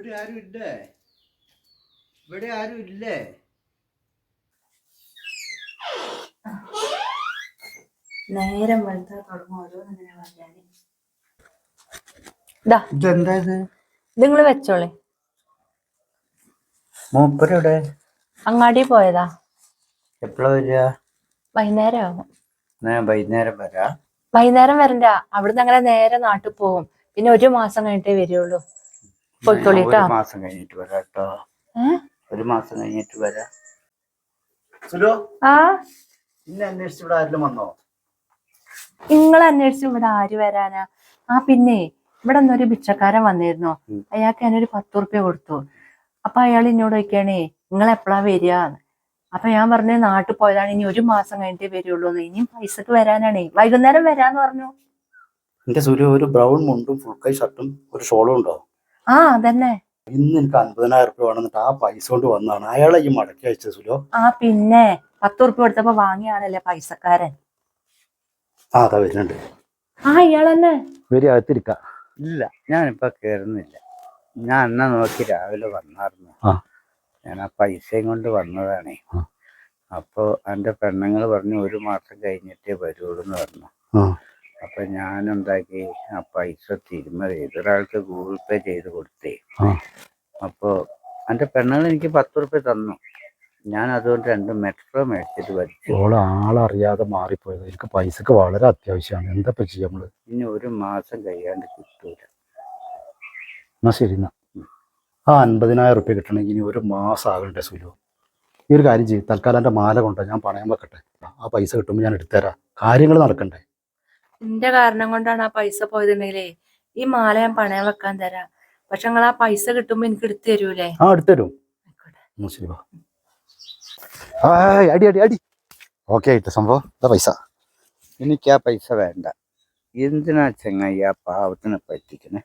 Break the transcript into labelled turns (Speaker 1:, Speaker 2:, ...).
Speaker 1: ഇവിടെ ആരും ഇല്ലേ? ഇവിടെ ആരും ഇല്ലേ?
Speaker 2: നേരം വെളുത്താൽ തുടങ്ങും ഓരോന്നിങ്ങനെ പറയാന്.
Speaker 1: ഇതെന്താ ഇത്?
Speaker 2: നിങ്ങൾ വെച്ചോളെ.
Speaker 1: മൂപ്പരെവിടെ?
Speaker 2: അങ്ങാടി പോയതാ.
Speaker 1: എപ്പോഴാ വരിക?
Speaker 2: വൈകുന്നേരം ആകും.
Speaker 1: വൈകുന്നേരം വരാ?
Speaker 2: വൈകുന്നേരം വരണ്ട, അവിടുന്ന് അങ്ങനെ നേരെ നാട്ടിൽ പോകും. പിന്നെ 1 മാസം കഴിഞ്ഞിട്ടേ വരുള്ളൂ. പോയിക്കോളിട്ടോ.
Speaker 1: 1 മാസം കഴിഞ്ഞിട്ട് വരാം കേട്ടോ. 1 മാസം കഴിഞ്ഞിട്ട് വരാം. ഇന്നെ അന്വേഷിച്ച് ഇവിടെ ആരെങ്കിലും വന്നോ?
Speaker 2: നിങ്ങളെ അന്വേഷിച്ച് ഇവിടെ ആര് വരാനാ? പിന്നെ ഇവിടെ ഒന്നൊരു ഭിക്ഷക്കാരൻ വന്നിരുന്നു. അയാൾക്ക് ഞാനൊരു 10 ഉറുപ്പ്യ കൊടുത്തു. അപ്പൊ അയാൾ എന്നോട് ചോദിക്കാണേ, നിങ്ങൾ എപ്പോഴാ വരികന്ന്. അപ്പൊ ഞാൻ പറഞ്ഞു നാട്ടിൽ പോയതാണ്, ഇനി 1 മാസം കഴിഞ്ഞിട്ടേ വരുള്ളൂ. ഇനിയും പൈസക്ക് വരാനാണേ, വൈകുന്നേരം വരാന്ന് പറഞ്ഞു.
Speaker 1: എന്റെ സുരു, ഒരു ബ്രൗൺ മുണ്ടും ഫുൾ കൈ ഷർട്ടും ഒരു ഷോളും ഉണ്ടോ?
Speaker 2: അതന്നെ.
Speaker 1: ഇന്ന് എനിക്ക് 50,000 ഉറുപ്പ്യ വേണമെന്നിട്ട് ആ പൈസ കൊണ്ട് വന്നതാണ്. അയാളെ ഈ മടക്കി അയച്ചത് സുലോ.
Speaker 2: പിന്നെ 10 ഉറുപ്പ്യ കൊടുത്തപ്പോ വാങ്ങിയാണല്ലേ പൈസക്കാരൻ.
Speaker 1: അതാ വരുന്നുണ്ട്.
Speaker 2: ഇയാളെന്നെ
Speaker 1: വരി, അകത്തിരിക്ക. ഇല്ല, ഞാനിപ്പോ കേറുന്നില്ല. ഞാൻ അന്ന നോക്കി രാവിലെ വന്നായിരുന്നു. ഞാൻ ആ പൈസയും കൊണ്ട് വന്നതാണേ. അപ്പൊ എന്റെ പെണ്ണുങ്ങൾ പറഞ്ഞു 1 മാസം കഴിഞ്ഞിട്ടേ വരുള്ളൂ എന്ന് പറഞ്ഞു. അപ്പൊ ഞാൻ എന്താക്കി, ആ പൈസ തിരുമറി ചെയ്ത് ഒരാൾക്ക് ഗൂഗിൾ പേ ചെയ്ത് കൊടുത്തേ. അപ്പൊ എന്റെ പെണ്ണുങ്ങൾ എനിക്ക് 10 ഉറുപ്പ്യ തന്നു. ഞാൻ അതുകൊണ്ട് 2 മെട്രോ മേടിച്ചിട്ട് വരച്ചു. ആളറിയാതെ മാറിപ്പോയത്. എനിക്ക് പൈസക്ക് വളരെ അത്യാവശ്യമാണ്. എന്താ ചെയ്യാ നമ്മള്? ഇനി 1 മാസം കഴിയാണ്ട് കിട്ടൂല. എന്നാ ശരി. എന്നാ ആ 50,000 ഉറുപ്പ്യ കിട്ടണമെങ്കിൽ ഇനി 1 മാസം ആകണ്ടേ സുലു? ഈ ഒരു കാര്യം ചെയ്യും, തൽക്കാലം എൻ്റെ മാല കൊണ്ടോ ഞാൻ പണയം വെക്കട്ടെ. ആ പൈസ കിട്ടുമ്പോൾ ഞാൻ എടുത്തുതരാം. കാര്യങ്ങൾ നടക്കണ്ടേ?
Speaker 2: എന്റെ കാരണം കൊണ്ടാണ് ആ പൈസ പോയതുണ്ടെങ്കിലേ ഈ മാല ഞാൻ പണയം വെക്കാൻ തരാം. പക്ഷെ നിങ്ങൾ ആ പൈസ കിട്ടുമ്പോ എനിക്ക് എടുത്തു തരൂലേ?
Speaker 1: എടുത്തരും. ശരി. അടി അടി അടി. ഓക്കെ ആയിട്ട് സംഭവം. പൈസ എനിക്ക് ആ പൈസ വേണ്ട. എന്തിനാ ചെങ്ങായി ആ പാവത്തിനെ പറ്റിക്കണേ?